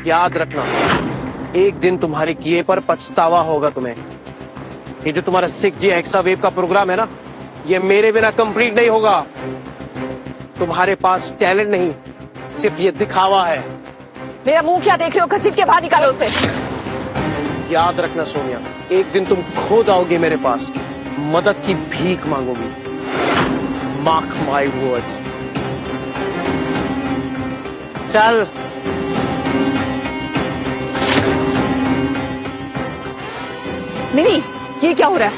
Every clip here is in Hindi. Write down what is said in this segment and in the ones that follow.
याद रखना, एक दिन तुम्हारे किए पर पछतावा होगा तुम्हें। ये जो तुम्हारा 6G हेक्सावेव का प्रोग्राम है ना, ये मेरे बिना कंप्लीट नहीं होगा। तुम्हारे पास टैलेंट नहीं, सिर्फ ये दिखावा है। मेरा मुंह क्या देख रहे हो? घसीट के बाहर निकालो उसे। याद रखना सोनिया, एक दिन तुम खो जाओगे मेरे पास, मदद की भीख मांगोगी। Mark my words. चल। मिनी, ये क्या हो रहा है?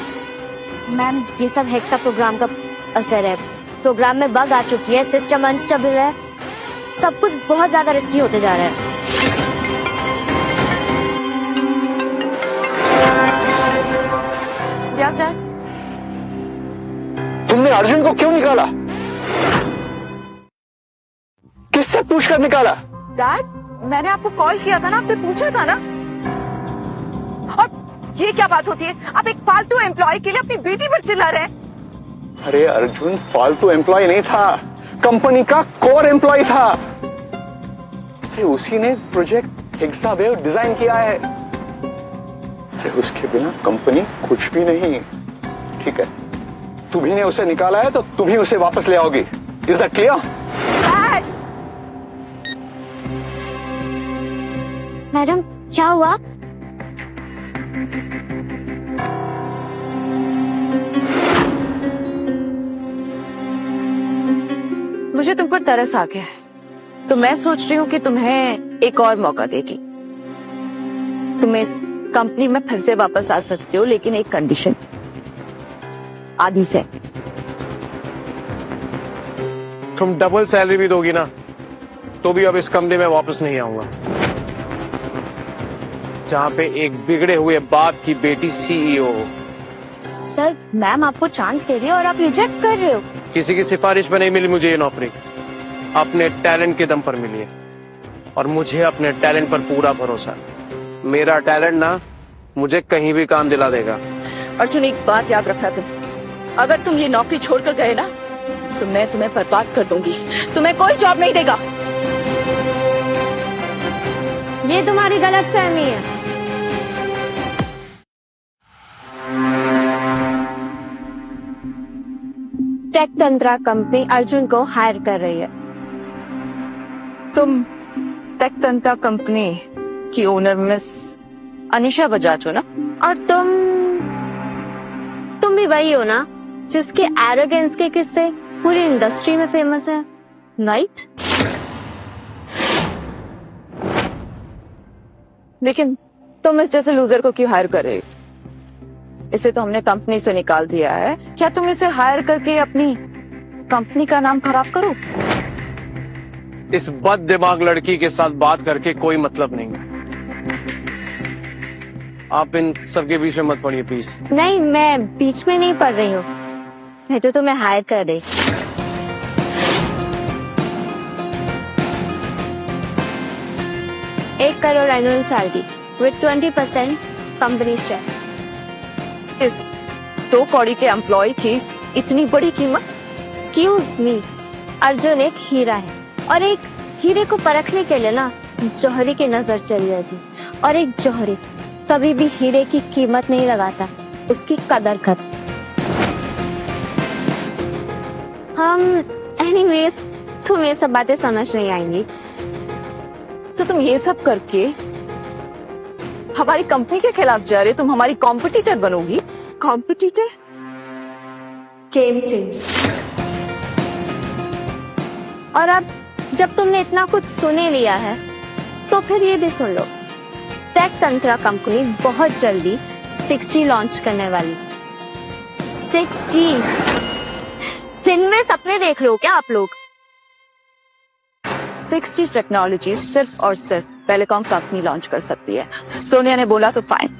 मैम, ये सब हेक्सा प्रोग्राम का असर है। प्रोग्राम में बग आ चुकी है, सिस्टम अनस्टेबल है, सब कुछ बहुत ज्यादा रिस्की होते जा रहा है। Yes dad. तुमने अर्जुन को क्यों निकाला? किससे पूछकर निकाला? डैड, मैंने आपको कॉल किया था ना, आपसे पूछा था ना। और ये क्या बात होती है? आप एक फालतू एम्प्लॉय के लिए अपनी बेटी पर चिल्ला रहे हैं। अरे अर्जुन फालतू एम्प्लॉय नहीं था, कंपनी का कोर एम्प्लॉय था। अरे उसी ने प्रोजेक्ट हेक्सावेव डिजाइन किया है। अरे उसके बिना कंपनी कुछ भी नहीं। ठीक है, तुम्ही ने उसे निकाला है तो तुम ही उसे वापस ले आओगी। Is that clear? Dad, madam, क्या हुआ? मुझे तुम पर तरस आ गया है, तो मैं सोच रही हूँ कि तुम्हें एक और मौका देगी। तुम इस कंपनी में फिर से वापस आ सकते हो, लेकिन एक कंडीशन, आधी से। तुम डबल सैलरी भी दोगी ना, तो भी अब इस कंपनी में वापस नहीं आऊंगा, जहां पे एक बिगड़े हुए बाप की बेटी सीईओ। सर, मैम आपको चांस दे रही है और आप रिजेक्ट कर रहे हो। किसी की सिफारिश पर नहीं मिली मुझे ये नौकरी, अपने टैलेंट के दम पर मिली है, और मुझे अपने टैलेंट पर पूरा भरोसा है। मेरा टैलेंट ना मुझे कहीं भी काम दिला देगा। अर्जुन, एक बात याद रखना तुम, अगर तुम ये नौकरी छोड़कर गए ना, तो मैं तुम्हें बर्बाद कर दूंगी। तुम्हें कोई जॉब नहीं देगा। ये तुम्हारी गलतफहमी है। टेक तंत्रा कंपनी अर्जुन को हायर कर रही है। तुम टेक तंत्रा कंपनी की ओनर मिस अनिशा बजाज हो ना? और तुम भी वही हो ना, जिसके एरोगेंस के किस्से पूरी इंडस्ट्री में फेमस है, राइट? लेकिन तुम इस जैसे लूजर को क्यों हायर कर रहे हो? इसे तो हमने कंपनी से निकाल दिया है। क्या तुम इसे हायर करके अपनी कंपनी का नाम खराब करो? इस बद दिमाग लड़की के साथ बात करके कोई मतलब नहीं है। आप इन सबके बीच में मत पड़िए प्लीज। नहीं, मैं बीच में नहीं पढ़ रही हूँ, नहीं तो तुम्हें हायर कर दे। $1 crore annual salary with 20% company share. इस 2 कौड़ी के एम्प्लॉय की इतनी बड़ी कीमत? एक्सक्यूज मी, अर्जुन एक हीरा है, और एक हीरे को परखने के लिए ना जौहरी की नजर चली जाती, और एक जौहरी कभी भी हीरे की कीमत नहीं लगाता, उसकी कदर कर। एनीवेज, तुम्हें ये सब बातें समझ नहीं आएंगी। तो तुम ये सब करके हमारी कंपनी के खिलाफ जा रहे हो? तुम हमारी कॉम्पिटिटर बनोगी? कॉम्पिटिटर? Game change. और अब जब तुमने इतना कुछ सुने लिया है, तो फिर ये भी सुन लो, टेक तंत्रा कंपनी बहुत जल्दी 6G लॉन्च करने वाली। 6G? दिन में सपने देख रहे हो क्या आप लोग? 6G टेक्नोलॉजी सिर्फ और सिर्फ टेलीकॉम कंपनी लॉन्च कर सकती है। सोनिया ने बोला तो फाइन।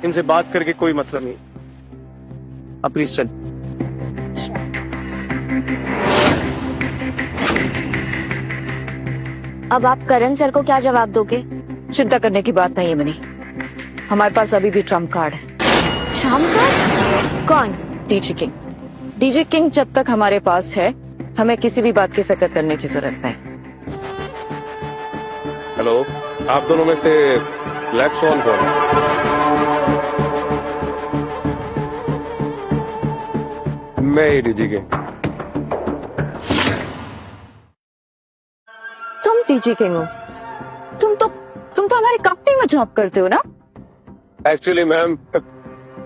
इनसे बात करके कोई मतलब नहीं। अब प्लीज चल। अब आप करण सर को क्या जवाब दोगे? चिंता करने की बात नहीं है मनी, हमारे पास अभी भी ट्रम्प कार्ड है। Trump card? कौन? DG king. डीजी किंग जब तक हमारे पास है, हमें किसी भी बात की फिक्र करने की जरूरत नहीं। हेलो, आप दोनों में से ब्लैक स्वॉन कौन है? मैं ही डीजी के। तुम डीजी किंग हो? तुम तो हमारी कंपनी में जॉब करते हो ना? एक्चुअली मैम,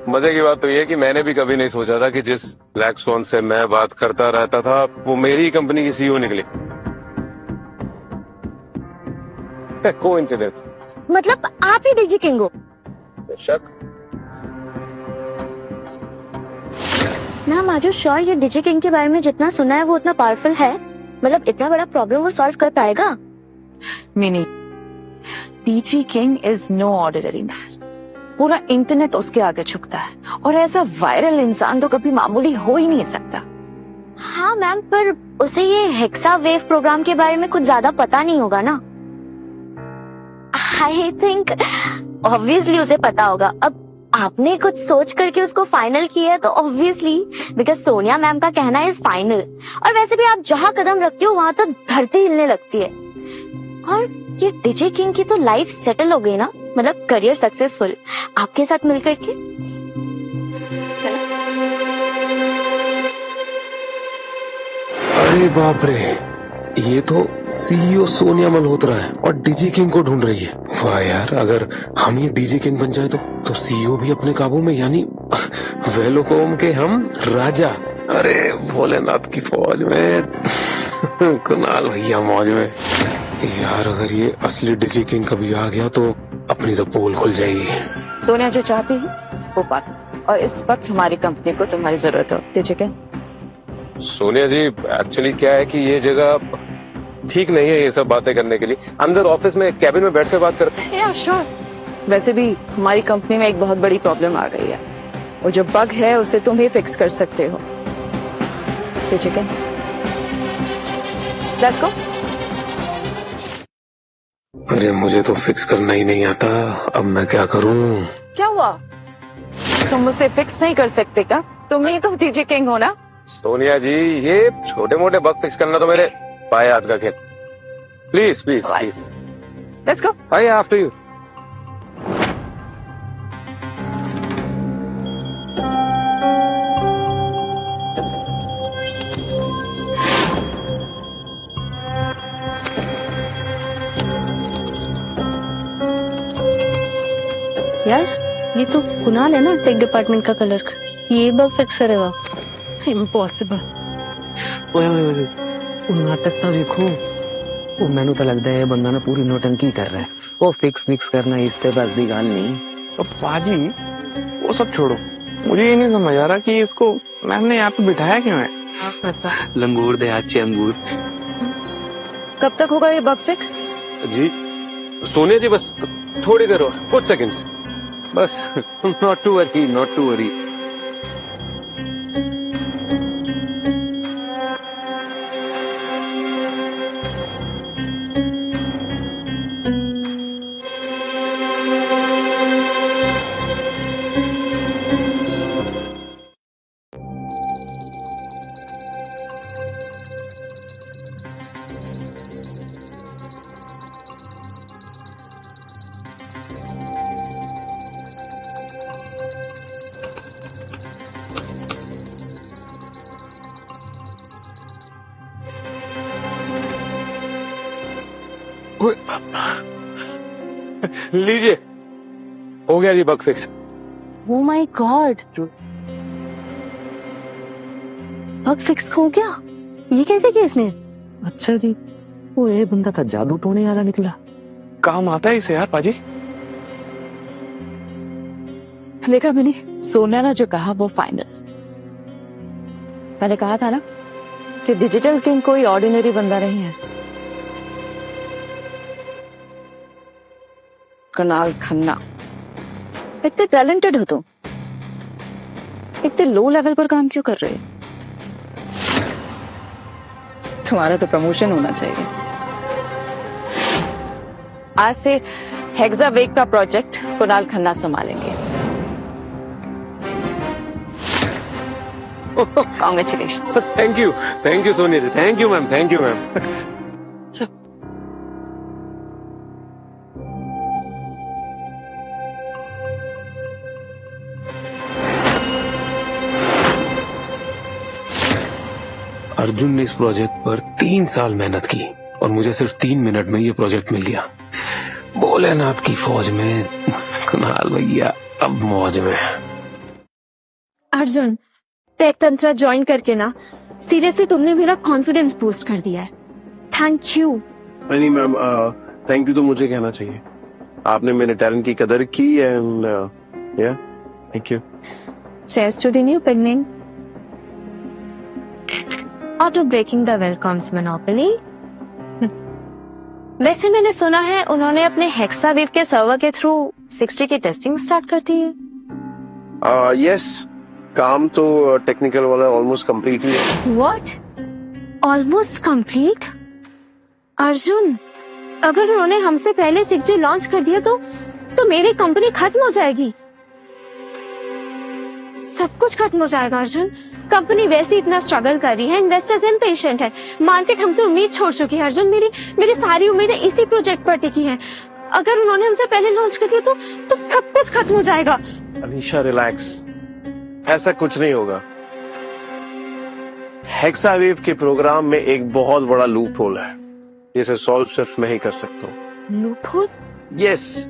मजे की बात तो ये है कि मैंने भी कभी नहीं सोचा था कि जिस ब्लैक स्वॉन से मैं बात करता रहता था वो मेरी ही कंपनी की सीईओ निकली। कोइंसिडेंस। मतलब आप ही डीजी किंग हो? शक। मैम, आर यू श्योर ये डीजी किंग के बारे में जितना सुना है वो उतना पावरफुल है? मतलब इतना बड़ा प्रॉब्लम वो सॉल्व कर पाएगा? Mini, DG king is no ordinary man. पूरा इंटरनेट उसके आगे झुकता है और ऐसा वायरल इंसान तो कभी मामूली हो ही नहीं सकता। हाँ मैम, पर उसे ये हेक्सा वेव प्रोग्राम के बारे में कुछ ज्यादा पता नहीं होगा ना? आई थिंक ऑब्वियसली उसे पता होगा। अब आपने कुछ सोच करके उसको फाइनल किया है तो ऑब्वियसली, बिकॉज सोनिया मैम का कहना इज फाइनल। और वैसे भी आप जहाँ कदम रखती हो वहां तो धरती हिलने लगती है। और ये डीजे किंग की तो लाइफ सेटल हो गई ना, मतलब करियर सक्सेसफुल आपके साथ मिलकर के। चलो। अरे बाप रे, ये तो सीईओ सोनिया मल्होत्रा है और डीजी किंग को ढूंढ रही है। वाह यार, अगर हम ही डीजी किंग बन जाए तो सीईओ भी अपने काबू में, यानी वेलोकॉम के हम राजा। अरे भोलेनाथ की फौज में कुणाल भैया मौज में। यार अगर ये असली डीजी किंग कभी आ गया तो अपनी तो पोल खुल जाएगी। सोनिया जो चाहती है वो पाती, और इस वक्त हमारी कंपनी को तुम्हारी जरूरत है डीजी किंग। सोनिया जी, एक्चुअली क्या है कि ये जगह ठीक नहीं है ये सब बातें करने के लिए। अंदर ऑफिस में कैबिन में बैठ कर बात करते हैं। या श्योर। वैसे भी हमारी कंपनी में एक बहुत बड़ी प्रॉब्लम आ गई है, वो जो बग है उसे तुम ही फिक्स कर सकते हो। DG king, let's go. अरे मुझे तो फिक्स करना ही नहीं आता, अब मैं क्या करूं? क्या हुआ? तुम मुझसे फिक्स नहीं कर सकते क्या? तुम ही तो डीजे किंग हो ना? सोनिया जी, ये छोटे मोटे बग फिक्स करना तो मेरे पाए हाथ का खेल। Please please please, let's go. I after you. यार, ये तो कुणाल है ना, टेक डिपार्टमेंट का क्लर्क। ये बग फिक्स करेगा? इम्पॉसिबल। ओए ओए ओए, वो नाटक तो देखो। वो मैनू तो लगता है ये बंदा ना पूरी नौटंकी कर रहा है। वो फिक्स मिक्स करना इससे बस दी गाल नहीं। तो पाजी, वो सब छोड़ो, मुझे ये नहीं समझ आ रहा कि इसको मैम ने यहाँ पे बिठाया क्यों है? लंगूर दे अच्छे अंगूर। कब तक होगा ये बग फिक्स? जी सोनिया जी, बस थोड़ी देर और, कुछ सेकंड्स बस। Not to worry, not to worry. लीजिए, हो गया जी bug fix. Oh my god, bug fix हो गया? ये कैसे किया इसने? अच्छा जी, वो ये बंदा था जादू टोने वाला निकला। काम आता है इसे यार पाजी। देखा मैंने, सोनिया ने जो कहा वो फाइनल। मैंने कहा था ना कि डिजिटल किंग कोई ऑर्डिनरी बंदा नहीं है। कुणाल खन्ना, इतने टैलेंटेड हो तुम, इतने लो लेवल पर काम क्यों कर रहे हो? तुम्हारा तो प्रमोशन होना चाहिए। आज से हेक्सा वेव का प्रोजेक्ट कुणाल खन्ना संभालेंगे। Congratulation. Thank you Sonia ji, thank you ma'am, thank you ma'am. Arjun ने इस प्रोजेक्ट पर 3 साल मेहनत की और मुझे सिर्फ 3 मिनट में ये प्रोजेक्ट मिल गया। भोलेनाथ की फौज में कुणाल भैया अब मौज में। अर्जुन, टेक तंत्र ज्वाइन करके ना सीरियसली तुमने मेरा कॉन्फिडेंस बूस्ट कर दिया है। Thank you. नहीं मैम, थैंक यू तो मुझे कहना चाहिए। आपने मेरे टैलेंट की कदर की एंड या thank you. Cheers to the new beginning. Auto breaking the welcomes monopoly. वैसे मैंने सुना है उन्होंने अपने हेक्सावेव के सर्वर के थ्रू 60 की टेस्टिंग स्टार्ट कर दी है। यस, काम तो टेक्निकल वाला ऑलमोस्ट कंप्लीट ही है। What? Almost complete? अर्जुन, अगर उन्होंने हमसे पहले 6G लॉन्च कर दिया तो मेरी कंपनी खत्म हो जाएगी। सब कुछ खत्म हो जाएगा अर्जुन। कंपनी वैसे इतना स्ट्रगल कर रही है, इन्वेस्टर्स इम्पेशेंट है, मार्केट हमसे उम्मीद छोड़ चुकी है। अर्जुन, मेरी सारी उम्मीदें इसी प्रोजेक्ट पर टिकी हैं। अगर उन्होंने हमसे पहले लॉन्च कर दिया तो सब कुछ खत्म हो जाएगा। अनीशा रिलैक्स, ऐसा कुछ नहीं होगा। हेक्सावेव के प्रोग्राम में एक बहुत बड़ा लूप होल है, जिसे सॉल्व सिर्फ मैं ही कर सकता हूँ। Loop hole? Yes,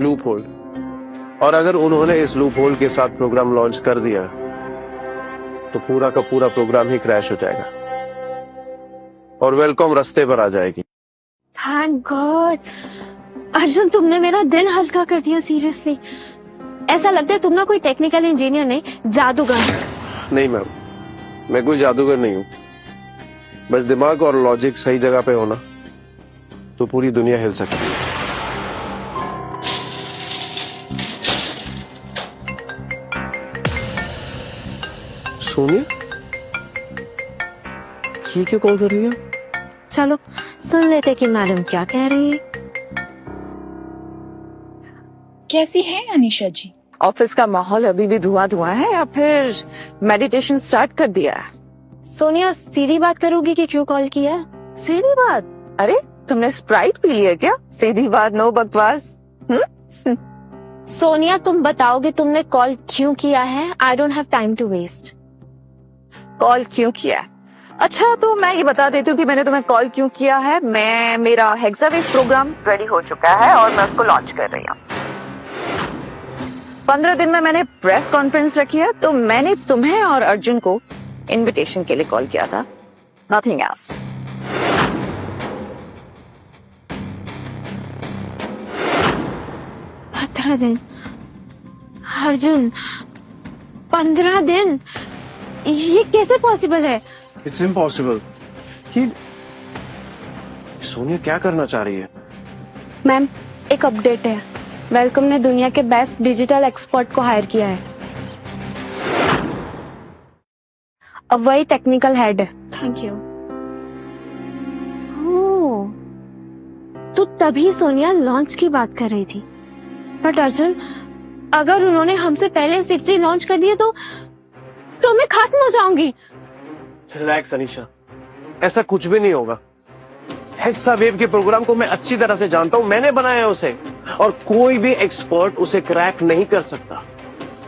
loop hole. और अगर उन्होंने इस लूप होल के साथ प्रोग्राम लॉन्च कर दिया तो पूरा का पूरा प्रोग्राम ही क्रैश हो जाएगा और वेलकॉम रास्ते पर आ जाएगी। Thank God. अर्जुन, तुमने मेरा दिल हल्का कर दिया। सीरियसली ऐसा लगता है तुम ना कोई टेक्निकल इंजीनियर नहीं, जादूगर। नहीं मैम, मैं कोई जादूगर नहीं हूँ। बस दिमाग और लॉजिक सही जगह पे होना तो पूरी दुनिया हिल सकती है। सोनिया, ये क्यों कॉल कर रही है? चलो सुन लेते कि मैडम क्या कह रही है। कैसी है अनीशा जी? ऑफिस का माहौल अभी भी धुआं है या फिर मेडिटेशन स्टार्ट कर दिया है? सोनिया, सीधी बात करोगी कि क्यों कॉल किया है? सीधी बात? अरे तुमने स्प्राइट पी लिया क्या? सीधी बात, नो बकवास। सोनिया, तुम बताओगे तुमने कॉल क्यों किया है? I don't have time to waste. Call क्यों किया? अच्छा, तो मैं ये बता देती हूँ कि मैंने तुम्हें कॉल क्यों किया है। मेरा हेक्सावेव प्रोग्राम रेडी हो चुका है और मैं उसको लॉन्च कर रही हूँ। 15 दिन में मैंने प्रेस कॉन्फ्रेंस रखी है, तो मैंने तुम्हें और अर्जुन को इनविटेशन के लिए कॉल किया था, नथिंग एल्स। दिन अर्जुन, 15 दिन? ये कैसे पॉसिबल है? It's impossible. सोनिया क्या करना चाह रही है? मैम, एक अपडेट है। वेलकम ने दुनिया के बेस्ट डिजिटल एक्सपर्ट को हायर किया है। अब वही टेक्निकल हेड है। Thank you. तो तभी सोनिया लॉन्च की बात कर रही थी। बट अर्जुन, अगर उन्होंने हमसे पहले 6G लॉन्च कर दिया तो मैं खत्म हो जाऊंगी। रिलैक्स अनीशा, ऐसा कुछ भी नहीं होगा। हेक्सावेव के प्रोग्राम को मैं अच्छी तरह से जानता हूँ, मैंने बनाया है उसे, और कोई भी एक्सपर्ट उसे क्रैक नहीं कर सकता।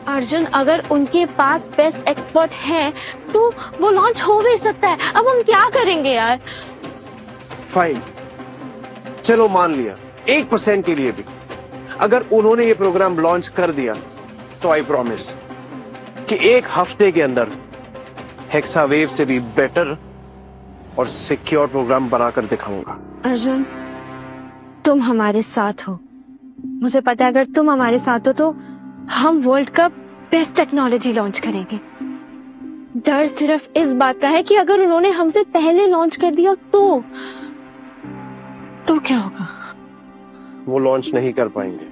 अर्जुन, अगर उनके पास बेस्ट एक्सपर्ट है तो वो लॉन्च हो भी सकता है। अब हम क्या करेंगे यार? फाइन, चलो मान लिया 1% के लिए भी अगर उन्होंने ये प्रोग्राम लॉन्च कर दिया तो आई प्रॉमिस कि 1 हफ्ते के अंदर हेक्सावेव से भी बेटर और सिक्योर प्रोग्राम बनाकर दिखाऊंगा। अर्जुन, तुम हमारे साथ हो। मुझे पता है अगर तुम हमारे साथ हो तो हम वर्ल्ड का बेस्ट टेक्नोलॉजी लॉन्च करेंगे। डर सिर्फ इस बात का है कि अगर उन्होंने हमसे पहले लॉन्च कर दिया तो क्या होगा? वो लॉन्च नहीं कर पाएंगे।